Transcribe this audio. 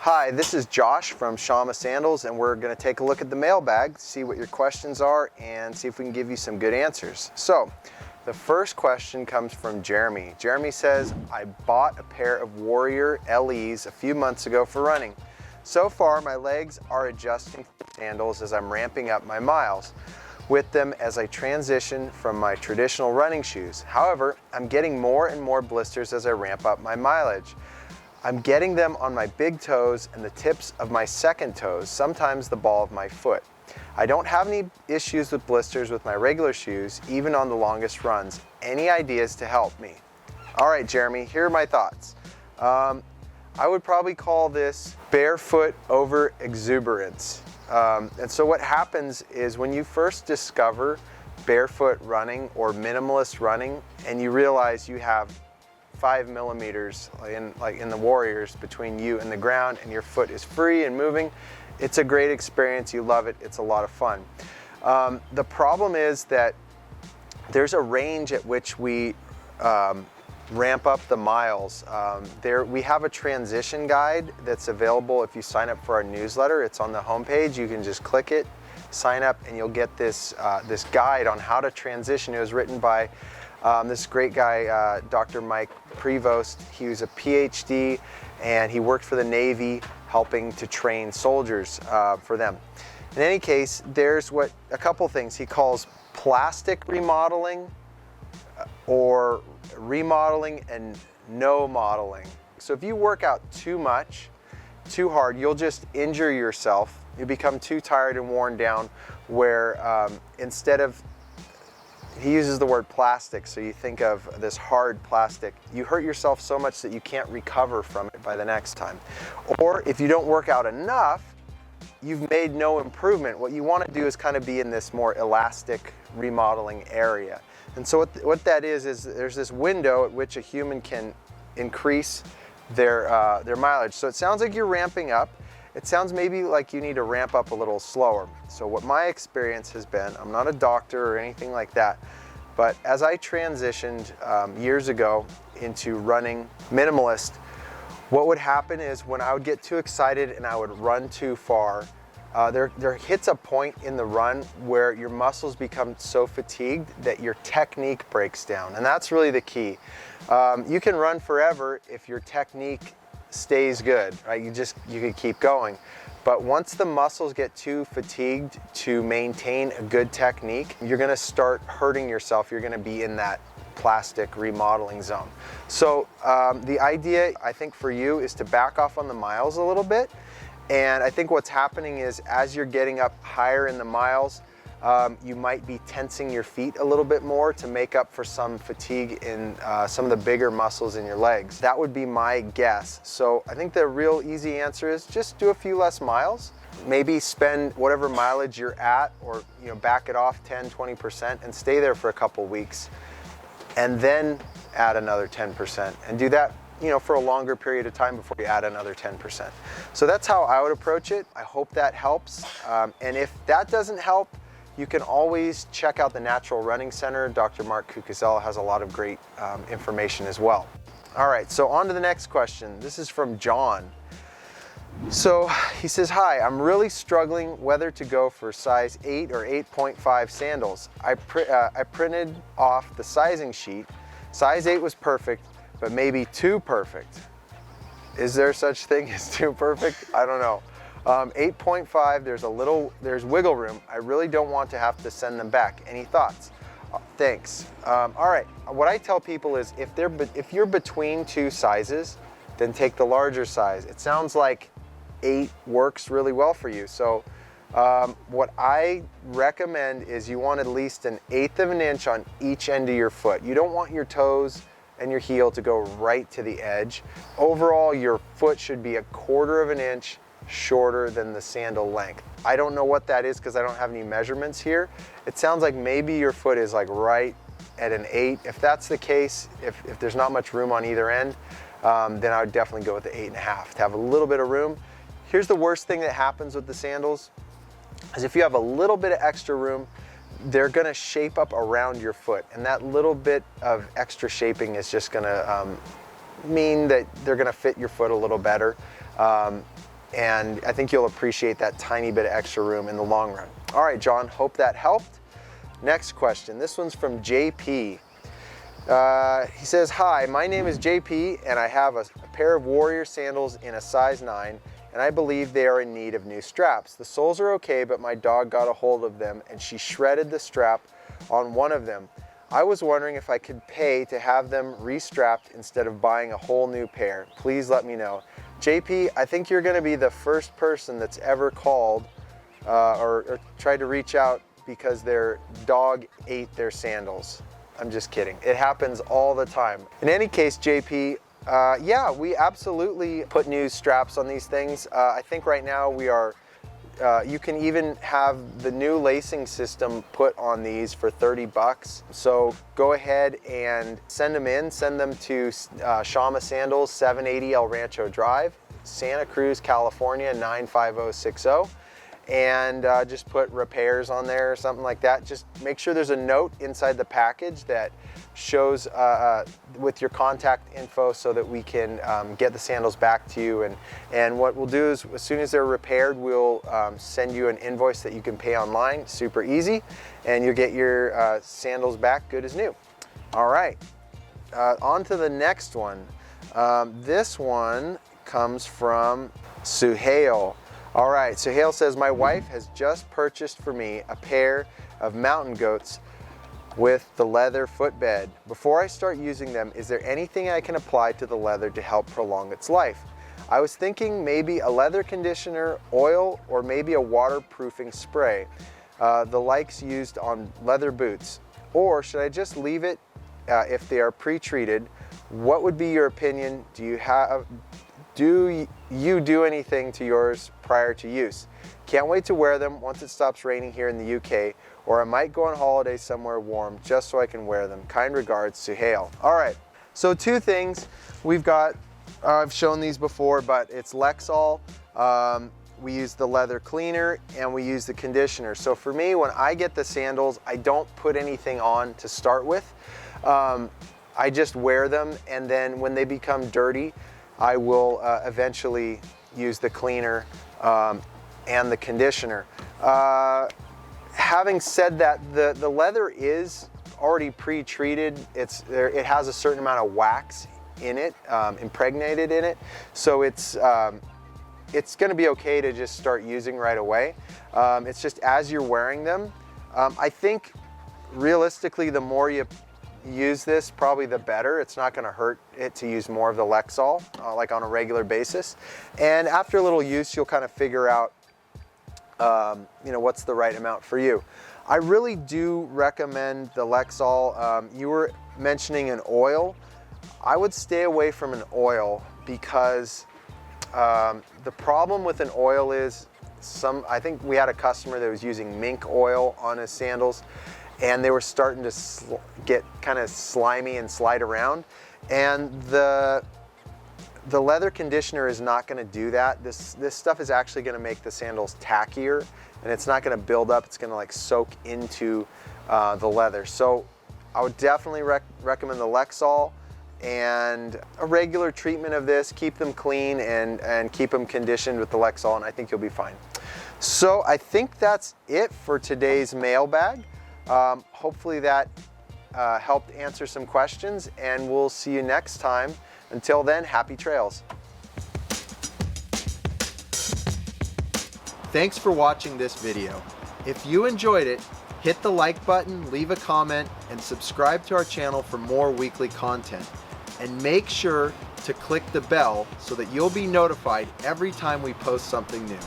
Hi, this is Josh from Shamma Sandals, and we're going to take a look at the mailbag, see what your questions are, and see if we can give you some good answers. So, the first question comes from Jeremy. Jeremy says, I bought a pair of Warrior LEs a few months ago for running. So far, my legs are adjusting to the sandals as I'm ramping up my miles with them as I transition from my traditional running shoes. However, I'm getting more and more blisters as I ramp up my mileage. I'm getting them on my big toes and the tips of my second toes, sometimes the ball of my foot. I don't have any issues with blisters with my regular shoes, even on the longest runs. Any ideas to help me? All right, Jeremy, here are my thoughts. I would probably call this barefoot over exuberance. And so what happens is when you first discover barefoot running or minimalist running and you realize you have 5 millimeters in the Warriors between you and the ground and your foot is free and moving, it's a great experience. You love it. It's a lot of fun. The problem is that there's a range at which we ramp up the miles. We have a transition guide that's available if you sign up for our newsletter. It's on the homepage. You can just click it, sign up, and you'll get this guide on how to transition. It was written by this great guy, Dr. Mike Prevost. He was a PhD and he worked for the Navy helping to train soldiers for them. In any case, there's a couple things he calls plastic remodeling or remodeling and no modeling. So if you work out too much, too hard, you'll just injure yourself. You become too tired and worn down where instead of, he uses the word plastic, so you think of this hard plastic. You hurt yourself so much that you can't recover from it by the next time. Or if you don't work out enough, you've made no improvement. What you want to do is kind of be in this more elastic remodeling area. And so what that is there's this window at which a human can increase their mileage. So it sounds like you're ramping up. It sounds maybe like you need to ramp up a little slower. So what my experience has been, I'm not a doctor or anything like that, but as I transitioned years ago into running minimalist, what would happen is when I would get too excited and I would run too far, there hits a point in the run where your muscles become so fatigued that your technique breaks down. And that's really the key. You can run forever if your technique stays good, right? You can keep going. But once the muscles get too fatigued to maintain a good technique, you're gonna start hurting yourself. You're gonna be in that plastic remodeling zone. So the idea, I think, for you is to back off on the miles a little bit. And I think what's happening is as you're getting up higher in the miles, you might be tensing your feet a little bit more to make up for some fatigue in some of the bigger muscles in your legs. That would be my guess. So I think the real easy answer is just do a few less miles. Maybe spend whatever mileage you're at, or back it off 10, 20% and stay there for a couple weeks. And then add another 10% and do that for a longer period of time before you add another 10%. So that's how I would approach it. I hope that helps. And if that doesn't help, you can always check out the Natural Running Center. Dr. Mark Cucuzella has a lot of great information as well. All right, so on to the next question. This is from John. So he says, hi, I'm really struggling whether to go for size 8 or 8.5 sandals. I printed off the sizing sheet. Size 8 was perfect, but maybe too perfect. Is there such thing as too perfect? I don't know. 8.5, there's wiggle room. I really don't want to have to send them back. Any thoughts? Thanks. All right, what I tell people is if you're between two sizes, then take the larger size. It sounds like 8 works really well for you. So what I recommend is you want at least 1/8 of an inch on each end of your foot. You don't want your toes and your heel to go right to the edge. Overall, your foot should be 1/4 of an inch shorter than the sandal length. I don't know what that is because I don't have any measurements here. It sounds like maybe your foot is like right at an 8. If that's the case, if there's not much room on either end, then I would definitely go with the 8.5 to have a little bit of room. Here's the worst thing that happens with the sandals is if you have a little bit of extra room, they're gonna shape up around your foot, and that little bit of extra shaping is just gonna mean that they're gonna fit your foot a little better. And I think you'll appreciate that tiny bit of extra room in the long run. All right, John, hope that helped. Next question, this one's from JP. He says, hi, my name is JP and I have a pair of Warrior sandals in a size 9 and I believe they are in need of new straps. The soles are okay, but my dog got a hold of them and she shredded the strap on one of them. I was wondering if I could pay to have them restrapped instead of buying a whole new pair. Please let me know. JP, I think you're gonna be the first person that's ever called or tried to reach out because their dog ate their sandals. I'm just kidding. It happens all the time. In any case, JP, yeah, we absolutely put new straps on these things. I think right now we are, you can even have the new lacing system put on these for 30 bucks. So go ahead and send them to Shamma Sandals, 780 El Rancho Drive, Santa Cruz, California, 95060. And just put repairs on there or something like that. Just make sure there's a note inside the package that shows with your contact info so that we can get the sandals back to you. And what we'll do is as soon as they're repaired, we'll send you an invoice that you can pay online, super easy, and you'll get your sandals back good as new. All right, on to the next one. This one comes from Suhail. All right, so Hale says, my wife has just purchased for me a pair of mountain goats with the leather footbed. Before I start using them, is there anything I can apply to the leather to help prolong its life? I was thinking maybe a leather conditioner, oil, or maybe a waterproofing spray, the likes used on leather boots. Or should I just leave it if they are pre-treated? What would be your opinion? Do you do anything to yours prior to use? Can't wait to wear them once it stops raining here in the UK, or I might go on holiday somewhere warm just so I can wear them. Kind regards, Suhail. All right, so two things. We've got, I've shown these before, but it's Lexol. We use the leather cleaner and we use the conditioner. So for me, when I get the sandals, I don't put anything on to start with. I just wear them, and then when they become dirty, I will eventually use the cleaner and the conditioner. Having said that, the leather is already pre-treated. It has a certain amount of wax in it, impregnated in it, so it's going to be okay to just start using right away. It's just as you're wearing them, I think realistically, the more you use this, probably the better. It's not going to hurt it to use more of the Lexol like on a regular basis. And after a little use, you'll kind of figure out you know, what's the right amount for you. I really do recommend the Lexol. You were mentioning an oil. I would stay away from an oil because the problem with an oil is I think we had a customer that was using mink oil on his sandals, and they were starting to get kind of slimy and slide around. And the leather conditioner is not going to do that. This stuff is actually going to make the sandals tackier, and it's not going to build up. It's going to like soak into the leather. So I would definitely recommend the Lexol and a regular treatment of this. Keep them clean and keep them conditioned with the Lexol, and I think you'll be fine. So I think that's it for today's mailbag. Hopefully that helped answer some questions, and we'll see you next time. Until then, happy trails. Thanks for watching this video. If you enjoyed it, hit the like button, leave a comment, and subscribe to our channel for more weekly content. And make sure to click the bell so that you'll be notified every time we post something new.